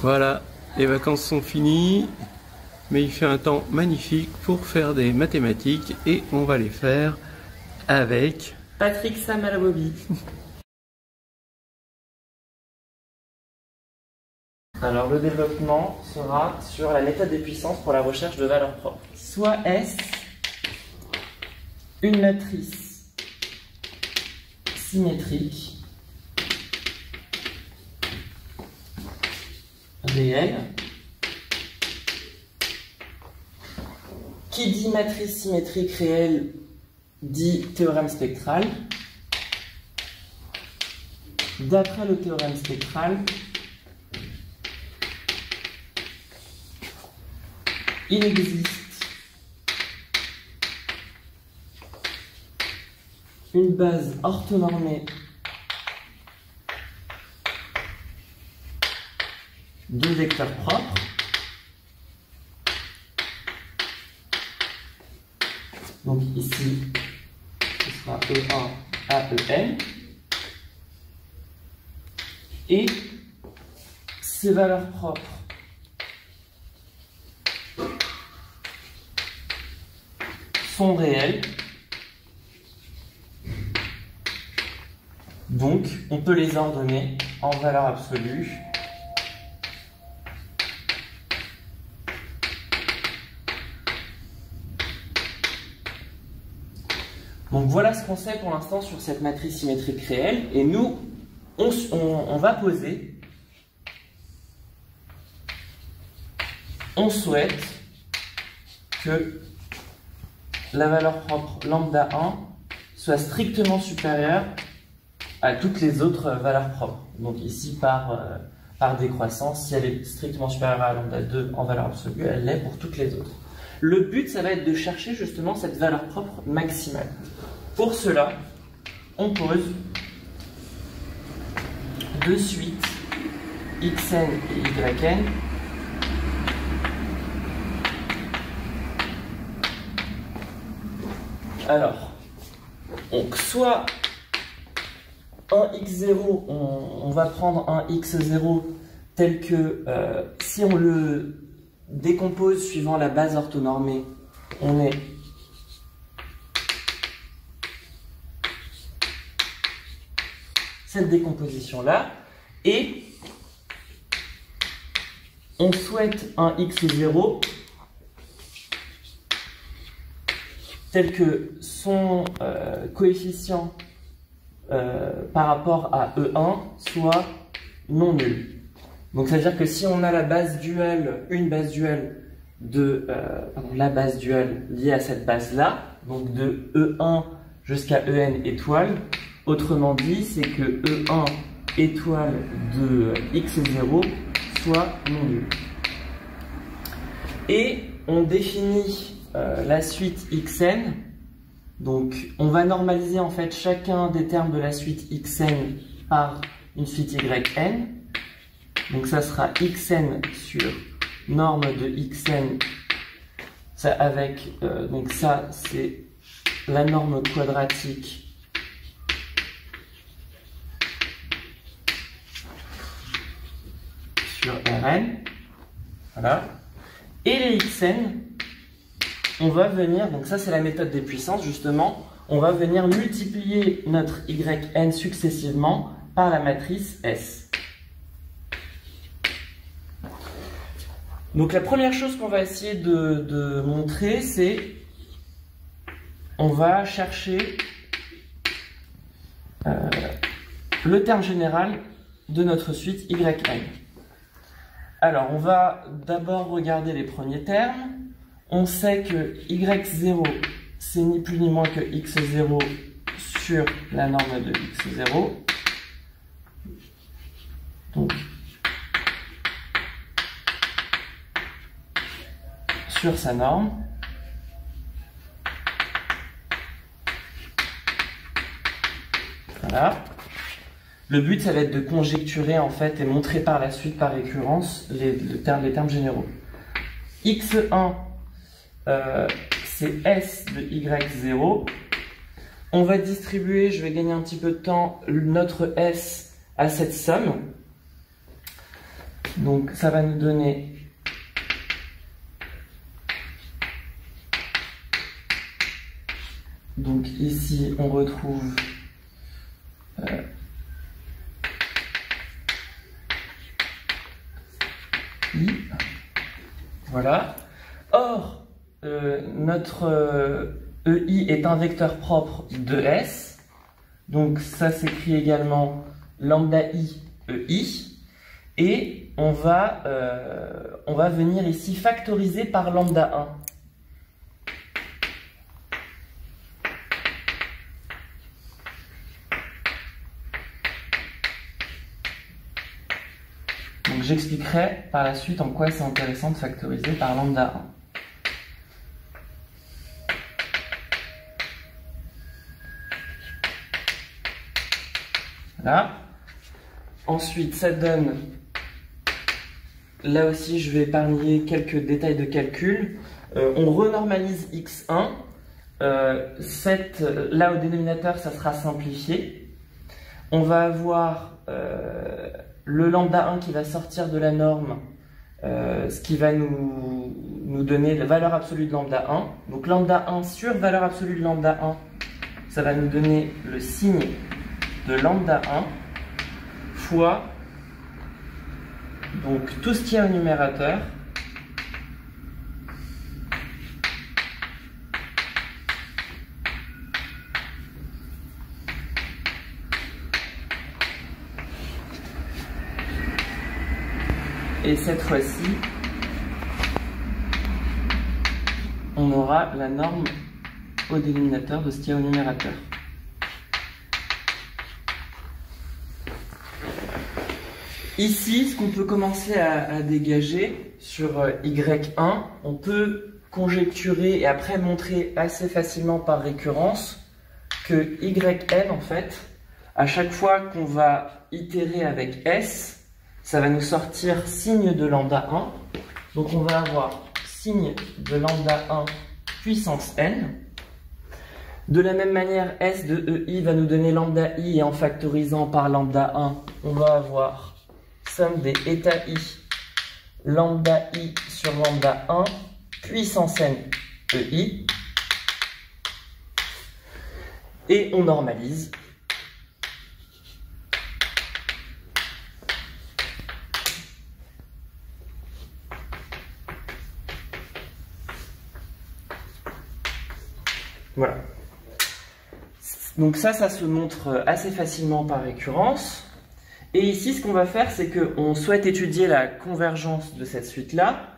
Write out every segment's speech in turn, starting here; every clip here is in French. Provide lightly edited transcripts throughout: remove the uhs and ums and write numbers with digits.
Voilà, les vacances sont finies, mais il fait un temps magnifique pour faire des mathématiques et on va les faire avec Patrick Samalabobi. Alors le développement sera sur la méthode des puissances pour la recherche de valeurs propres. Soit S une matrice symétrique réelle. Qui dit matrice symétrique réelle dit théorème spectral. D'après le théorème spectral, il existe une base orthonormée de vecteurs propres donc ici ce sera E1 à En et ces valeurs propres sont réelles, donc on peut les ordonner en valeur absolue donc voilà ce qu'on sait pour l'instant sur cette matrice symétrique réelle et nous on va poser, on souhaite que la valeur propre lambda 1 soit strictement supérieure à toutes les autres valeurs propres. Donc ici par décroissance, si elle est strictement supérieure à lambda 2 en valeur absolue, elle l'est pour toutes les autres. Le but, ça va être de chercher justement cette valeur propre maximale. Pour cela, on pose de suite xn et yn alors, donc soit un x0, on va prendre un x0 tel que si on le décompose suivant la base orthonormée, on est cette décomposition-là, et on souhaite un x0 tel que son coefficient par rapport à E1 soit non nul. Donc ça veut dire que si on a la base duale, une base duale de la base duale liée à cette base-là, donc de E1 jusqu'à En étoile, autrement dit, c'est que E1 étoile de x0 soit non nul. Et on définit la suite xn, donc on va normaliser en fait chacun des termes de la suite xn par une suite yn, donc ça sera xn sur norme de xn, ça avec, donc ça c'est la norme quadratique sur Rn, voilà, et les xn, on va venir, donc ça c'est la méthode des puissances justement, on va venir multiplier notre yn successivement par la matrice S. Donc la première chose qu'on va essayer de montrer, c'est on va chercher le terme général de notre suite yn. Alors on va d'abord regarder les premiers termes. On sait que y0, c'est ni plus ni moins que x0 sur la norme de x0. Donc, sur sa norme. Voilà. Le but, ça va être de conjecturer en fait et montrer par la suite, par récurrence, les termes généraux. x1, c'est S de Y0. On va distribuer, je vais gagner un petit peu de temps, notre S à cette somme. Donc ça va nous donner donc ici on retrouve I. Voilà. Or, notre EI est un vecteur propre de S. Donc ça s'écrit également lambda I EI. Et on va venir ici factoriser par lambda 1. Donc j'expliquerai par la suite en quoi c'est intéressant de factoriser par lambda 1. Voilà. Ensuite, ça donne, là aussi je vais épargner quelques détails de calcul. On renormalise x1. Là au dénominateur, ça sera simplifié. On va avoir le lambda 1 qui va sortir de la norme, ce qui va nous donner la valeur absolue de lambda 1. Donc lambda 1 sur valeur absolue de lambda 1, ça va nous donner le signe de lambda 1 fois donc tout ce qui est au numérateur et cette fois-ci on aura la norme au dénominateur de ce qui est au numérateur. Ici, ce qu'on peut commencer à dégager sur Y1, on peut conjecturer et après montrer assez facilement par récurrence que Yn, en fait, à chaque fois qu'on va itérer avec S, ça va nous sortir signe de lambda 1. Donc on va avoir signe de lambda 1 puissance n. De la même manière, S de EI va nous donner lambda I et en factorisant par lambda 1, on va avoir somme des eta I, lambda I sur lambda 1, puissance n EI. Et on normalise. Voilà. Donc ça se montre assez facilement par récurrence. Et ici, ce qu'on va faire, c'est qu'on souhaite étudier la convergence de cette suite-là.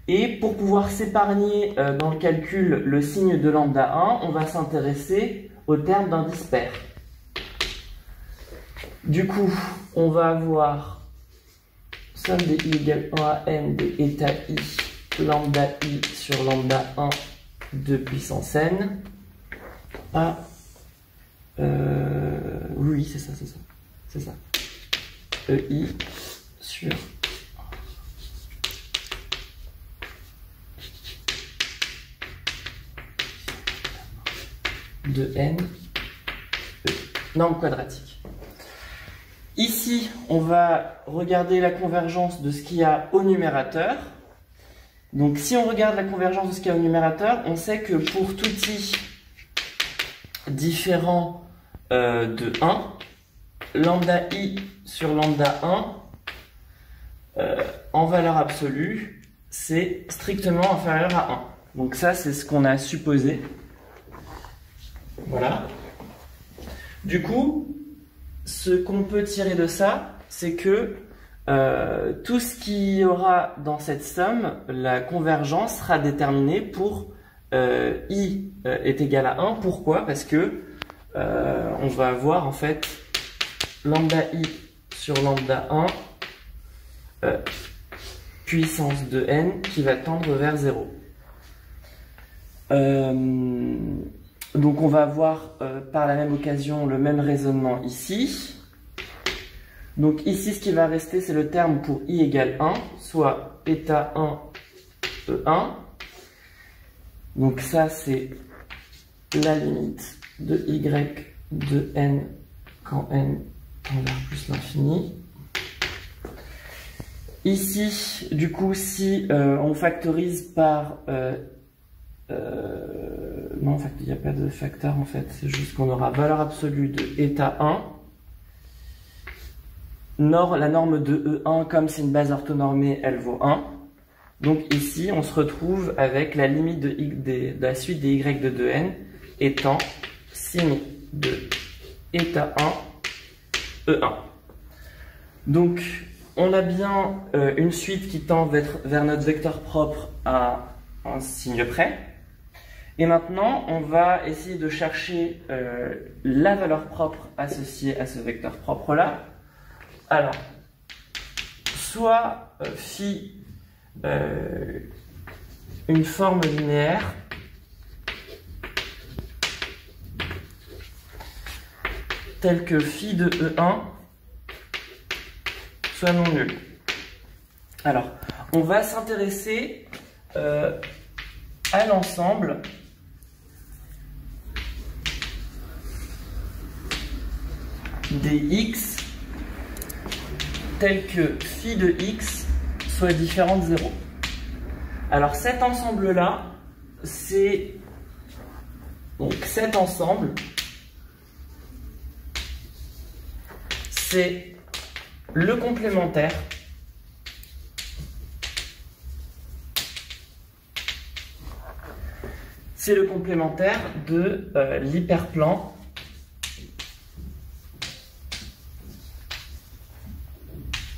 Et pour pouvoir s'épargner dans le calcul le signe de lambda 1, on va s'intéresser au terme d'un dispaire. Du coup, on va avoir somme des i égale 1 à n des eta I, lambda I sur lambda 1 de puissance n à... oui, c'est ça. C'est ça. EI sur de n norme quadratique. Ici, on va regarder la convergence de ce qu'il y a au numérateur. Donc, si on regarde la convergence de ce qu'il y a au numérateur, on sait que pour tout i différent de 1, lambda i sur lambda 1 en valeur absolue, c'est strictement inférieur à 1. Donc ça, c'est ce qu'on a supposé. Voilà. Du coup, ce qu'on peut tirer de ça, c'est que tout ce qu'il y aura dans cette somme, la convergence sera déterminée pour i est égal à 1. Pourquoi? Parce que on va avoir en fait lambda i sur lambda 1 puissance de n qui va tendre vers 0. Donc on va avoir par la même occasion le même raisonnement ici. Donc ici ce qui va rester c'est le terme pour i égale 1, soit eta 1 E1. Donc ça c'est la limite de y de n quand n tend vers plus l'infini. Ici, du coup, si on factorise par... non, en fait, il n'y a pas de facteur, en fait. C'est juste qu'on aura valeur absolue de état 1. La norme de E1, comme c'est une base orthonormée, elle vaut 1. Donc ici, on se retrouve avec la limite de la suite des y de 2n étant signe de état 1, E1. Donc, on a bien une suite qui tend vers notre vecteur propre à un signe près. Et maintenant, on va essayer de chercher la valeur propre associée à ce vecteur propre-là. Alors, soit phi une forme linéaire telle que phi de E1 soit non nulle. Alors, on va s'intéresser à l'ensemble des x tels que phi de x soit différent de 0. Alors cet ensemble-là, c'est donc cet ensemble, c'est le complémentaire de l'hyperplan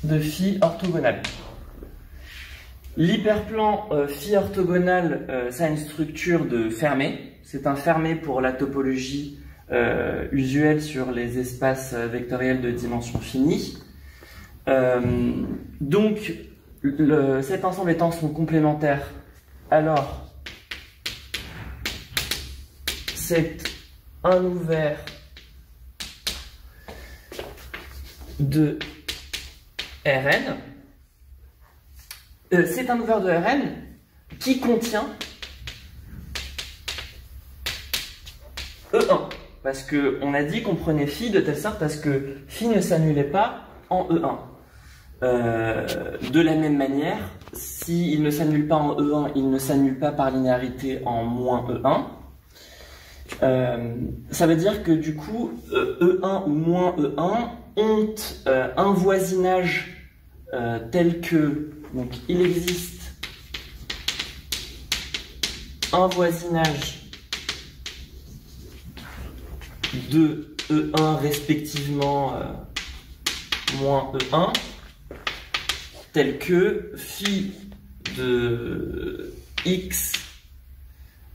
de phi orthogonal. L'hyperplan phi orthogonal, ça a une structure de fermé. C'est un fermé pour la topologie usuelle sur les espaces vectoriels de dimension finie. Donc, cet ensemble étant son complémentaire, alors c'est un ouvert de Rn. C'est un ouvert de Rn qui contient E1. Parce qu'on a dit qu'on prenait phi de telle sorte à ce que phi ne s'annulait pas en E1. De la même manière, s'il ne s'annule pas en E1, il ne s'annule pas par linéarité en moins E1. Ça veut dire que du coup, E1 ou moins E1 ont un voisinage tel que, donc il existe un voisinage de E1 respectivement moins E1 tel que phi de x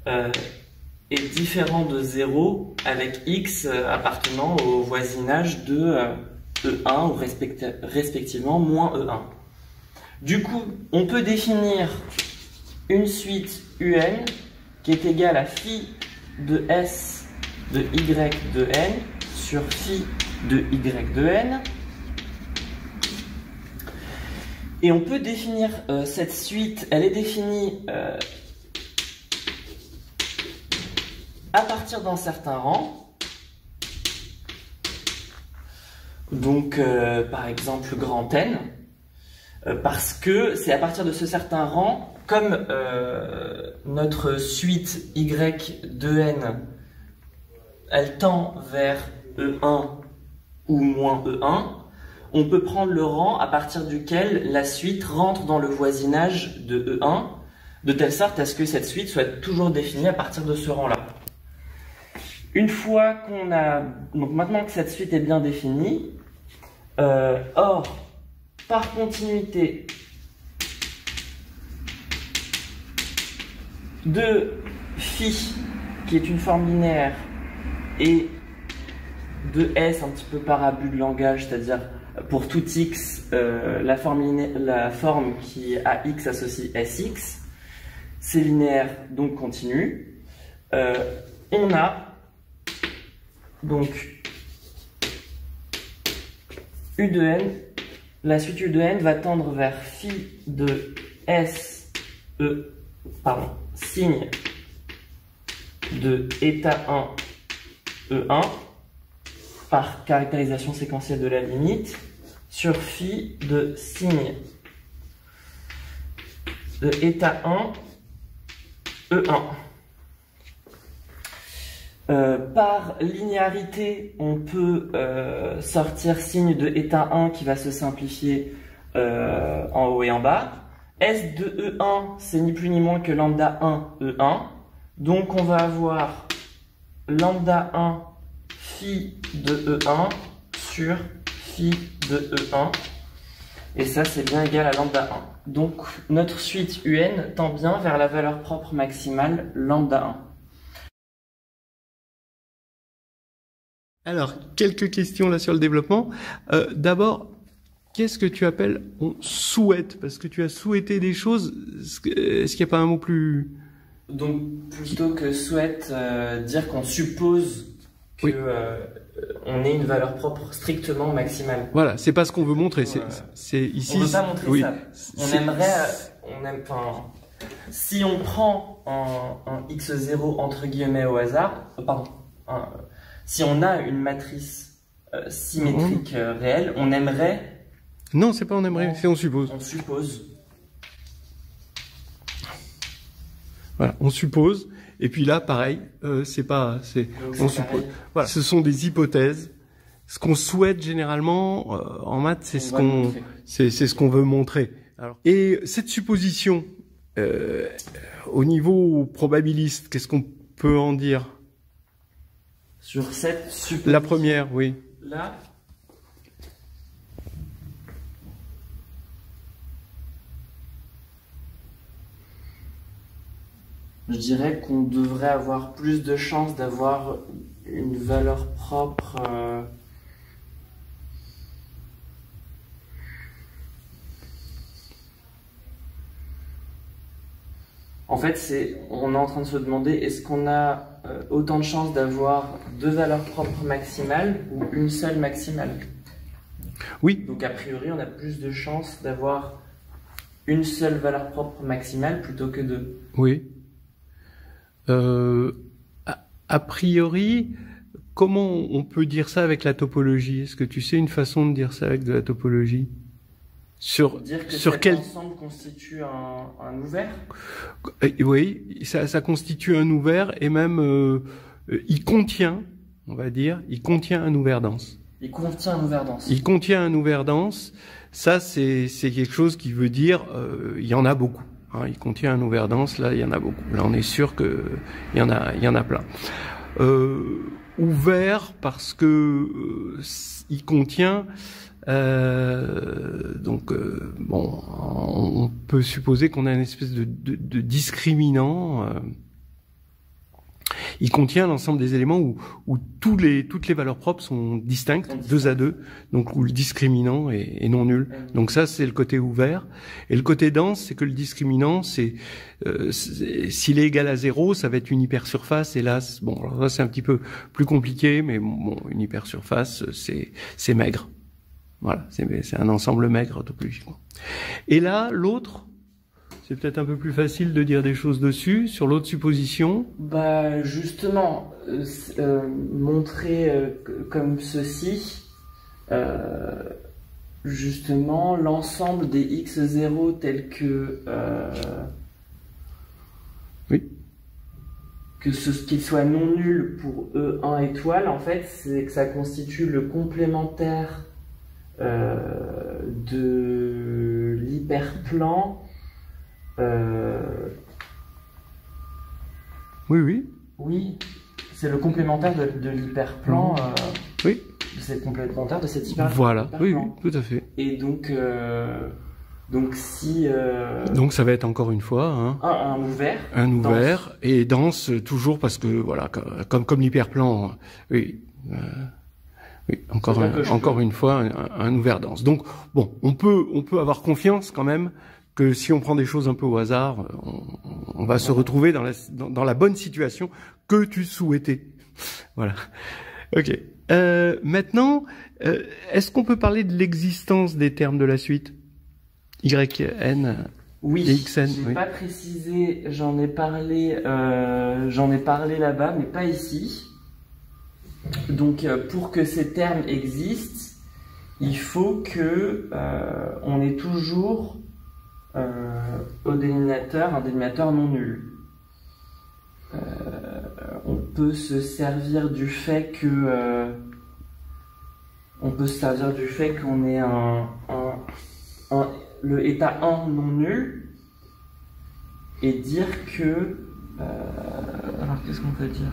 est différent de 0 avec x appartenant au voisinage de E1 ou respectivement moins E1. Du coup, on peut définir une suite UN qui est égale à phi de S de Y de N sur phi de Y de N. Et on peut définir cette suite, elle est définie à partir d'un certain rang. Donc, par exemple, grand N. Parce que c'est à partir de ce certain rang, comme notre suite Y de N, elle tend vers E1 ou moins E1, on peut prendre le rang à partir duquel la suite rentre dans le voisinage de E1, de telle sorte à ce que cette suite soit toujours définie à partir de ce rang-là. Une fois qu'on a... Donc maintenant que cette suite est bien définie, or, par continuité de phi, qui est une forme linéaire, et de S un petit peu par abus de langage, c'est-à-dire pour tout x, la forme qui à x associe Sx, c'est linéaire, donc continu. On a donc U de n, la suite U de n va tendre vers phi de S, signe de état 1, E1, par caractérisation séquentielle de la limite, sur phi de signe de état 1, E1. Par linéarité, on peut sortir signe de état 1 qui va se simplifier en haut et en bas. S de E1, c'est ni plus ni moins que lambda 1 E1. Donc on va avoir lambda 1 phi de E1 sur phi de E1. Et ça, c'est bien égal à lambda 1. Donc notre suite UN tend bien vers la valeur propre maximale lambda 1. Alors, quelques questions là sur le développement. D'abord, qu'est-ce que tu appelles on souhaite? Parce que tu as souhaité des choses. Est-ce qu'il n'y a pas un mot plus... Donc, plutôt que souhaite, dire qu'on suppose que oui. On ait une valeur propre strictement maximale. Voilà, c'est pas ce qu'on veut montrer. C'est ici. On ne veut pas montrer ça. On aimerait, si on prend un x0 entre guillemets au hasard, si on a une matrice symétrique réelle, on aimerait. Non, c'est pas on aimerait, c'est on suppose. On suppose. Voilà, on suppose. Et puis là, pareil, c'est pas, on suppose. Voilà, ce sont des hypothèses. Ce qu'on souhaite généralement en maths, c'est ce qu'on veut montrer. Alors, et cette supposition, au niveau probabiliste, qu'est-ce qu'on peut en dire? Sur cette supposition. La première, oui. Là. Je dirais qu'on devrait avoir plus de chances d'avoir une valeur propre. En fait, on est en train de se demander, est-ce qu'on a autant de chances d'avoir deux valeurs propres maximales ou une seule maximale? Oui. Donc a priori, on a plus de chances d'avoir une seule valeur propre maximale plutôt que deux. Oui. A priori, comment on peut dire ça avec la topologie? Est-ce que tu sais une façon de dire ça avec de la topologie? Dire que cet ensemble constitue un ouvert? Oui, ça constitue un ouvert et même il contient, on va dire, il contient un ouvert dense. Il contient un ouvert dense. Il contient un ouvert dense. Ça, c'est quelque chose qui veut dire il y en a beaucoup. Hein, il contient un ouvert dense, là, il y en a beaucoup. Là, on est sûr que il y en a plein. Ouvert parce que il contient. Bon, on peut supposer qu'on a une espèce de discriminant. Il contient l'ensemble des éléments où toutes les valeurs propres sont distinctes, 2 à 2, donc où le discriminant est non nul. Donc ça, c'est le côté ouvert. Et le côté dense, c'est que le discriminant, s'il est égal à 0, ça va être une hypersurface. Et là, bon, alors ça c'est un petit peu plus compliqué, mais bon, une hypersurface, c'est maigre. Voilà, c'est un ensemble maigre topologiquement. Et là, l'autre, c'est peut-être un peu plus facile de dire des choses dessus. Sur l'autre supposition, bah justement, montrer comme ceci, justement, l'ensemble des x0 tels que oui, qu'il soit non nul pour E1 étoile, en fait, c'est que ça constitue le complémentaire de l'hyperplan. Oui. Oui, c'est le complémentaire de l'hyperplan. Oui. C'est le complémentaire de cet hyperplan. Voilà, oui, tout à fait. Et donc si... donc ça va être encore une fois un ouvert. Un ouvert dense. Et dense toujours parce que, voilà, comme l'hyperplan, oui. Oui, encore une fois, un ouvert dense. Donc, bon, on peut avoir confiance quand même que si on prend des choses un peu au hasard, on va se retrouver dans la bonne situation que tu souhaitais. Voilà. Ok. Maintenant, est-ce qu'on peut parler de l'existence des termes de la suite? YN oui, et XN. Je n'ai pas précisé, j'en ai parlé là-bas, mais pas ici. Donc, pour que ces termes existent, il faut que on ait toujours au dénominateur un dénominateur non nul. On peut se servir du fait que qu'on ait le état 1 non nul et dire que alors qu'est-ce qu'on peut dire?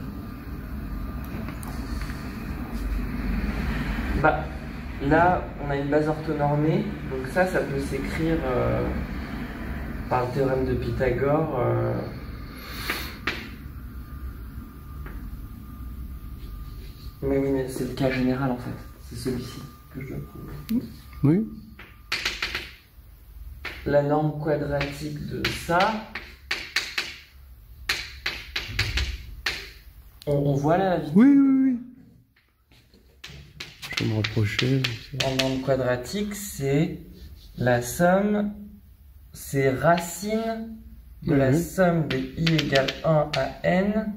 Bah là on a une base orthonormée, donc ça peut s'écrire par le théorème de Pythagore. Mais oui, mais c'est le cas général en fait. C'est celui-ci que je dois prouver. Oui. La norme quadratique de ça. On voit là la vitesse. Oui, oui, oui. Je vais me rapprocher. La norme quadratique, c'est la somme, c'est racine de la somme des i égale 1 à n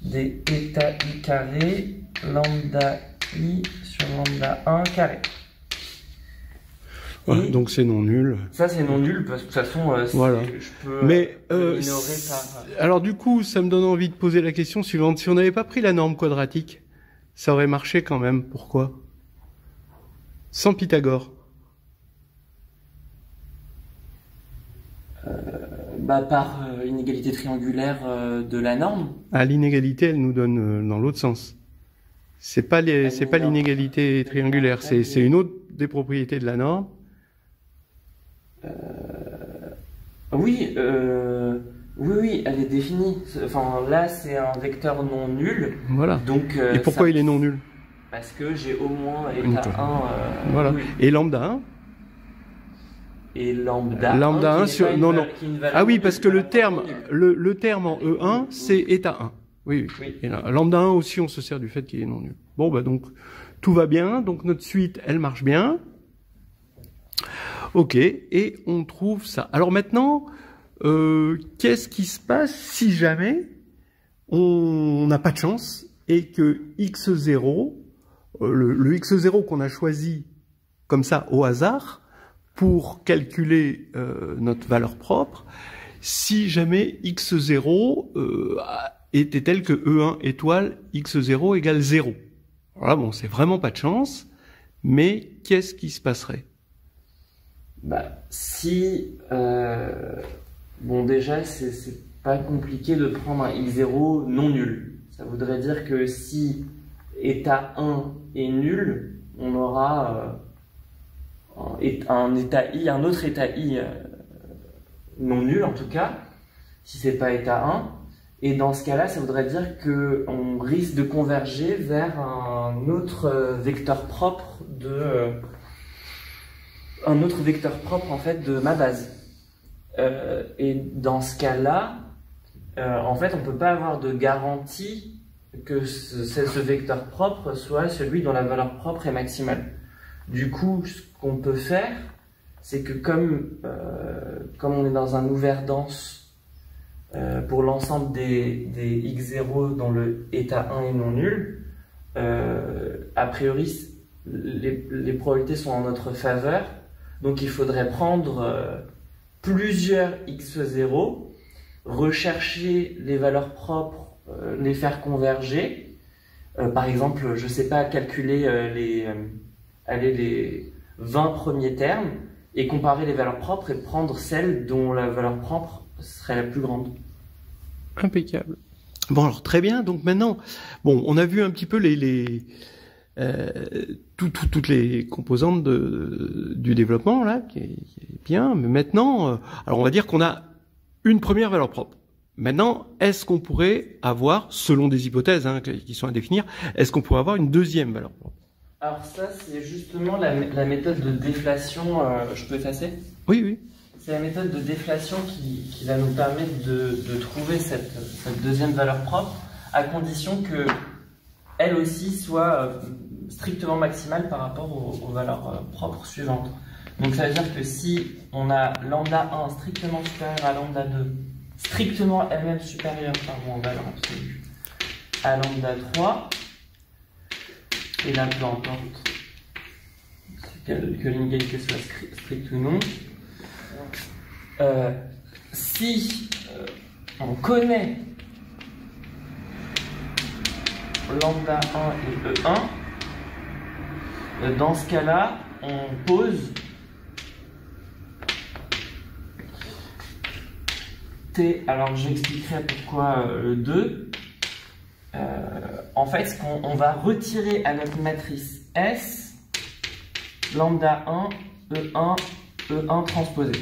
des états i carré lambda i sur lambda 1 carré. Ouais, donc c'est non nul. Ça c'est non nul parce que de toute façon voilà. Je peux mais minorer par... Alors du coup ça me donne envie de poser la question suivante. Si on n'avait pas pris la norme quadratique, ça aurait marché quand même. Pourquoi? Sans Pythagore. Par inégalité triangulaire de la norme. Ah, l'inégalité, elle nous donne dans l'autre sens. C'est pas l'inégalité triangulaire, c'est une autre des propriétés de la norme. Oui, oui, elle est définie. Enfin, là, c'est un vecteur non nul. Voilà. Donc, et pourquoi il est non nul? Parce que j'ai au moins état 1. Voilà. Oui. Et lambda 1? Et lambda 1 sur... Non, non. Ah oui, parce que le terme en E1, c'est état 1. Oui, oui. Oui. Et là, lambda 1 aussi, on se sert du fait qu'il est non nul. Bon, bah donc, tout va bien. Donc, notre suite, elle marche bien. Ok. Et on trouve ça. Alors maintenant, qu'est-ce qui se passe si jamais on n'a pas de chance et que x0, le x0 qu'on a choisi comme ça au hasard, pour calculer notre valeur propre, si jamais x0 était tel que E1 étoile x0 égale 0. Voilà, bon, c'est vraiment pas de chance, mais qu'est-ce qui se passerait? Bah, si... bon, déjà, c'est pas compliqué de prendre un x0 non nul. Ça voudrait dire que si état 1 est nul, on aura... un état i, un autre état i non nul en tout cas, si c'est pas état 1, et dans ce cas-là, ça voudrait dire qu'on risque de converger vers un autre vecteur propre en fait de ma base. Et dans ce cas-là, en fait, on peut pas avoir de garantie que ce vecteur propre soit celui dont la valeur propre est maximale. Du coup, ce qu'on peut faire, c'est que comme on est dans un ouvert dense pour l'ensemble des x0 dont le état 1 est non nul, a priori, les probabilités sont en notre faveur. Donc il faudrait prendre plusieurs x0, rechercher les valeurs propres, les faire converger. Par exemple, je ne sais pas, calculer les 20 premiers termes et comparer les valeurs propres et prendre celle dont la valeur propre serait la plus grande. Impeccable. Bon, alors très bien. Donc maintenant, bon, on a vu un petit peu toutes les composantes du développement là, qui est bien. Mais maintenant, alors on va dire qu'on a une première valeur propre. Maintenant, est-ce qu'on pourrait avoir, selon des hypothèses qui sont à définir, est-ce qu'on pourrait avoir une deuxième valeur propre? Alors ça, c'est justement la méthode de déflation. Je peux effacer? Oui, oui. C'est la méthode de déflation qui va nous permettre de trouver cette deuxième valeur propre, à condition que elle aussi soit strictement maximale par rapport aux valeurs propres suivantes. Donc ça veut dire que si on a lambda 1 strictement supérieur à lambda 2, strictement elle-même supérieure en valeur absolue à lambda 3, et là peu importe que l'inégalité soit stricte ou non, si on connaît lambda 1 et E1, dans ce cas-là, on pose T. Alors j'expliquerai pourquoi le 2. En fait, on va retirer à notre matrice S lambda 1, E1, E1 transposé.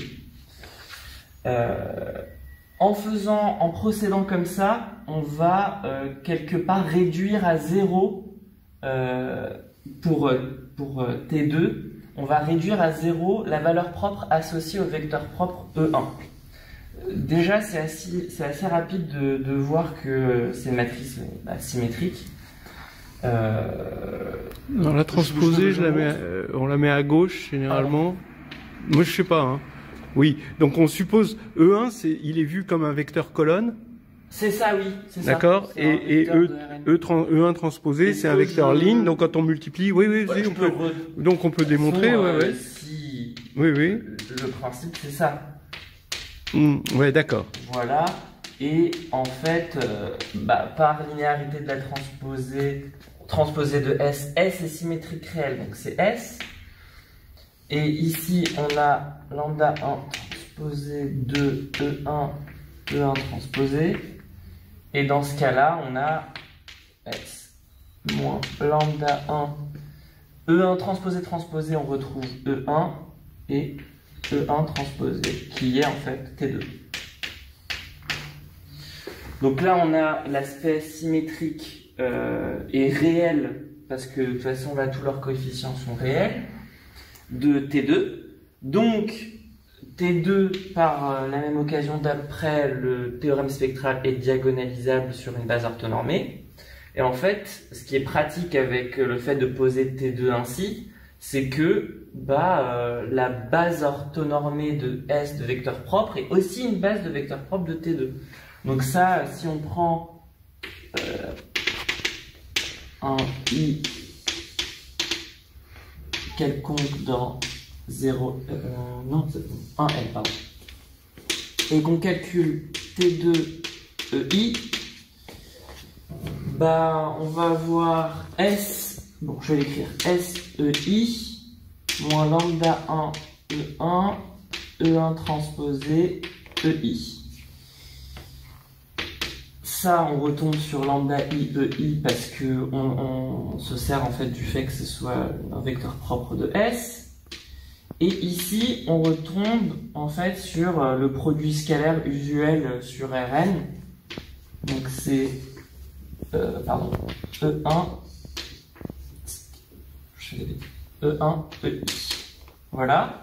En procédant comme ça, on va quelque part réduire à 0 pour T2, on va réduire à 0 la valeur propre associée au vecteur propre E1. Déjà, c'est assez rapide de voir que c'est une matrice symétrique. Dans la transposée, on la met à gauche généralement. Moi, je sais pas. Hein. Oui, donc on suppose E1, il est vu comme un vecteur colonne. C'est ça, oui. D'accord. Et E1 transposé, c'est un vecteur ligne. Donc quand on multiplie, oui, donc on peut démontrer. Ouais. Si oui. Le principe, c'est ça. Ouais, d'accord. Voilà. Et en fait, par linéarité de la transposée de S, S est symétrique réel, donc c'est S. Et ici, on a lambda 1 transposé de E1, E1 transposé. Et dans ce cas-là, on a S moins lambda 1, E1 transposé, on retrouve E1 et E1 transposé, qui est en fait T2. Donc là, on a l'aspect symétrique et réel, parce que de toute façon, là, tous leurs coefficients sont réels, de T2. Donc, T2, par la même occasion d'après, le théorème spectral est diagonalisable sur une base orthonormée. Et en fait, ce qui est pratique avec le fait de poser T2 ainsi, c'est que la base orthonormée de S de vecteur propre est aussi une base de vecteur propre de T2. Donc ça, si on prend un I quelconque dans 0, un L, pardon, et qu'on calcule T2 EI, on va avoir S, bon je vais l'écrire, S EI moins lambda 1 E1, E1 transposé EI. Ça, on retombe sur lambda I EI parce que on se sert en fait du fait que ce soit un vecteur propre de S. Et ici, on retombe en fait sur le produit scalaire usuel sur Rn. Donc c'est E1 EI. Voilà.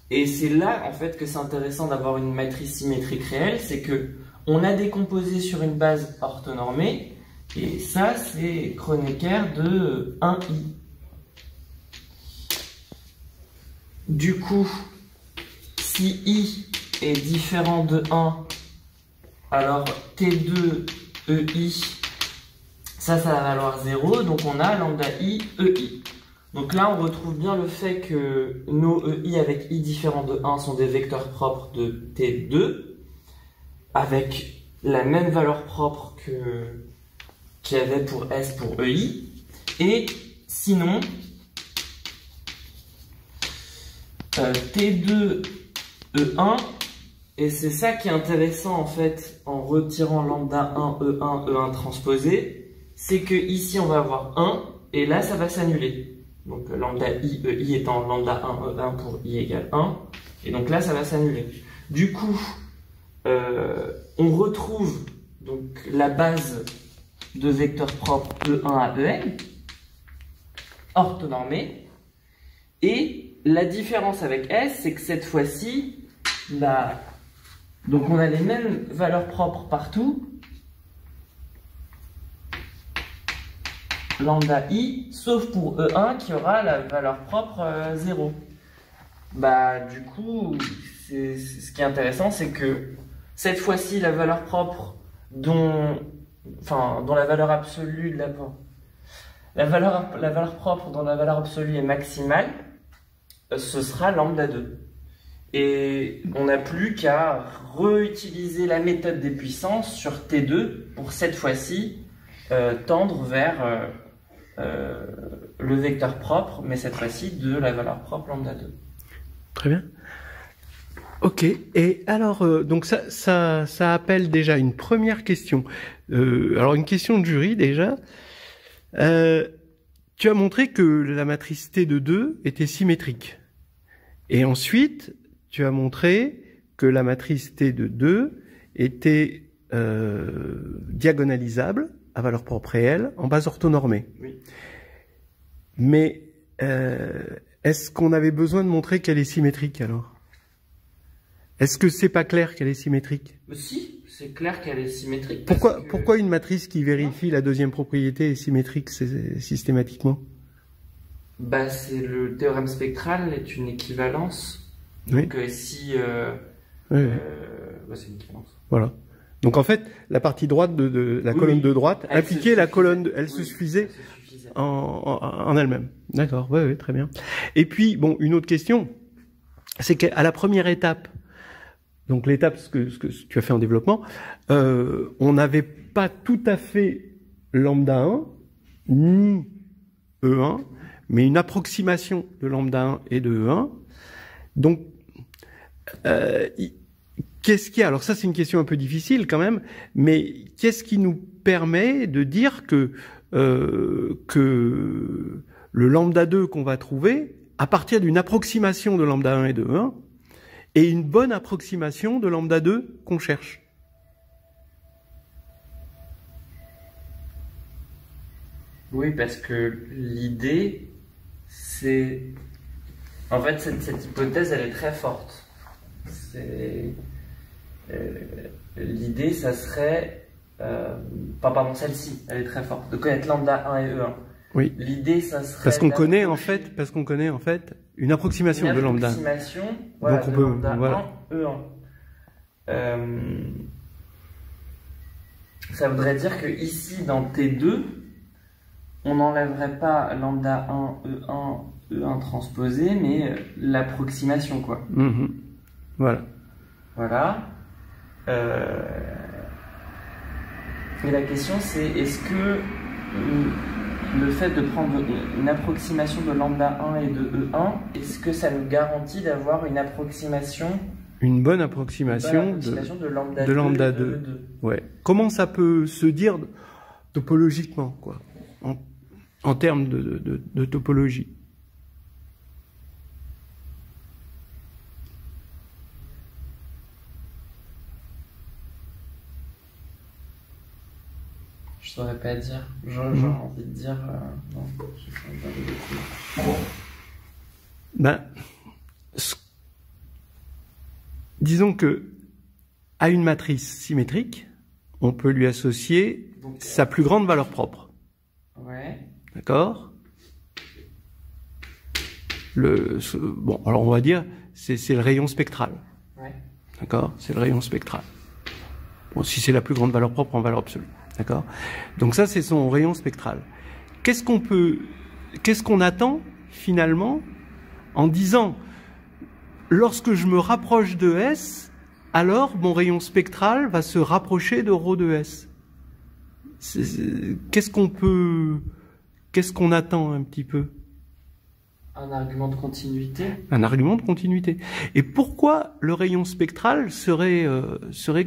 Et c'est là en fait que c'est intéressant d'avoir une matrice symétrique réelle, c'est que on a décomposé sur une base orthonormée, et ça c'est Kronecker de 1i. Du coup, si i est différent de 1, alors T2 EI, ça va valoir 0, donc on a lambda i EI. Donc là, on retrouve bien le fait que nos EI avec i différent de 1 sont des vecteurs propres de T2, avec la même valeur propre qu'il y avait pour S pour EI. Et sinon, T2 E1, et c'est ça qui est intéressant en fait en retirant lambda 1 E1 E1 transposé, c'est que ici on va avoir 1 et là ça va s'annuler. Donc lambda I EI étant lambda 1 E1 pour I égale 1, et donc là ça va s'annuler. Du coup, on retrouve donc la base de vecteurs propres E1 à EN, orthonormée, et la différence avec S, c'est que cette fois-ci, donc on a les mêmes valeurs propres partout, lambda I, sauf pour E1 qui aura la valeur propre 0. Du coup, ce qui est intéressant, c'est que cette fois-ci, la valeur propre dont la valeur absolue de la valeur propre dont la valeur absolue est maximale, ce sera lambda 2. Et on n'a plus qu'à réutiliser la méthode des puissances sur T2 pour cette fois-ci tendre vers le vecteur propre, mais cette fois-ci de la valeur propre lambda 2. Très bien. Ok, et alors, donc ça appelle déjà une première question. Alors une question de jury déjà. Tu as montré que la matrice T de 2 était symétrique. Et ensuite, tu as montré que la matrice T de 2 était diagonalisable à valeur propre réelle en base orthonormée. Oui. Mais est-ce qu'on avait besoin de montrer qu'elle est symétrique alors? Est-ce que c'est pas clair qu'elle est symétrique? Si, c'est clair qu'elle est symétrique. Pourquoi une matrice qui vérifie la deuxième propriété est symétrique systématiquement? Bah, c'est le théorème spectral est une équivalence. Oui. Donc si Oui. bah, c'est une équivalence. Voilà. Donc en fait, la partie droite de la colonne de droite impliquait la colonne, elle se suffisait en elle-même. D'accord, oui, très bien. Et puis, bon, une autre question, c'est qu'à la première étape, donc l'étape ce que tu as fait en développement, on n'avait pas tout à fait lambda 1, ni E1, mais une approximation de lambda 1 et de E1. Donc, qu'est-ce qu'il y a? Alors ça, c'est une question un peu difficile quand même, mais qu'est-ce qui nous permet de dire que le lambda 2 qu'on va trouver, à partir d'une approximation de lambda 1 et de 1, est une bonne approximation de lambda 2 qu'on cherche? Oui, parce que l'idée, c'est... En fait, cette hypothèse, elle est très forte. L'idée, ça serait... pardon, celle-ci, elle est très forte. De connaître lambda 1 et E1. Oui. L'idée, ça serait... Parce qu'on connaît en fait une approximation de lambda. Une approximation, voilà, donc on de peut, lambda voilà. 1, E1. Ça voudrait dire que ici, dans T2, on n'enlèverait pas lambda 1, E1, E1 transposé, mais l'approximation, quoi. Mmh. Voilà. Voilà. Et la question, c'est est-ce que le fait de prendre une approximation de lambda 1 et de E1, est-ce que ça nous garantit d'avoir une approximation? Une bonne approximation, de lambda, de lambda 2. Ouais. Comment ça peut se dire topologiquement, quoi, en termes de topologie? Je saurais pas dire. J'aurais envie de dire... non, je sais pas. Ben, disons que à une matrice symétrique, on peut lui associer sa plus grande valeur propre. Ouais. D'accord? Bon, alors on va dire, c'est le rayon spectral. Ouais. D'accord? C'est le rayon spectral. Bon, si c'est la plus grande valeur propre en valeur absolue. D'accord? Donc ça, c'est son rayon spectral. Qu'est-ce qu'on attend, finalement, en disant, lorsque je me rapproche de S, alors mon rayon spectral va se rapprocher de ρ de S. Qu'est-ce qu'on attend un petit peu? Un argument de continuité. Un argument de continuité. Et pourquoi le rayon spectral serait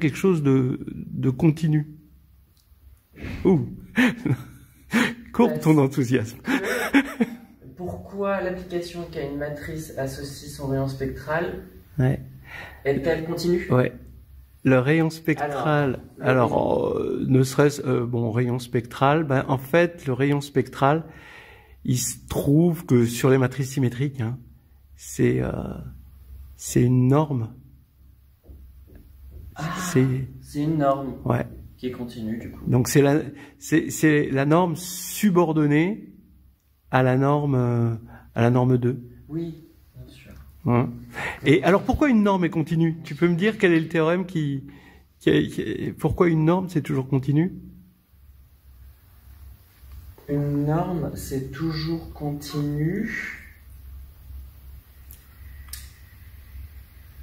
quelque chose de continu? Ouh. Courbe ton enthousiasme. Pourquoi l'application qu'a une matrice associe son rayon spectral ouais. est-elle continue? Ouais. Le rayon spectral, ne serait-ce, rayon spectral, ben, en fait, le rayon spectral, il se trouve que sur les matrices symétriques, hein, c'est une norme. C'est une norme. Ouais. Qui est continue, du coup. Donc c'est la norme subordonnée à la norme 2. Oui, bien sûr. Hein. Et alors pourquoi une norme est continue? Tu peux me dire quel est le théorème pourquoi une norme c'est toujours continu? Une norme c'est toujours continu.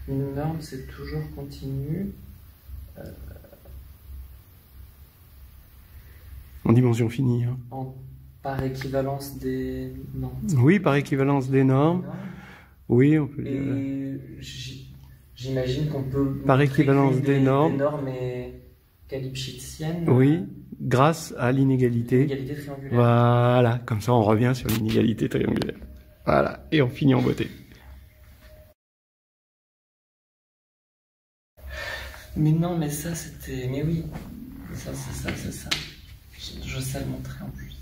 Une norme, c'est toujours continu. En dimension finie. Hein. Par équivalence des normes. Oui, par équivalence des normes. Oui, on peut dire. Et j'imagine qu'on peut... Par équivalence des normes. Des normes lipschitziennes. Oui, grâce à l'inégalité. L'inégalité triangulaire. Voilà, comme ça on revient sur l'inégalité triangulaire. Voilà, et on finit en beauté. Mais non, mais ça c'était... Mais oui, ça c'est ça. Je sais le montrer en plus.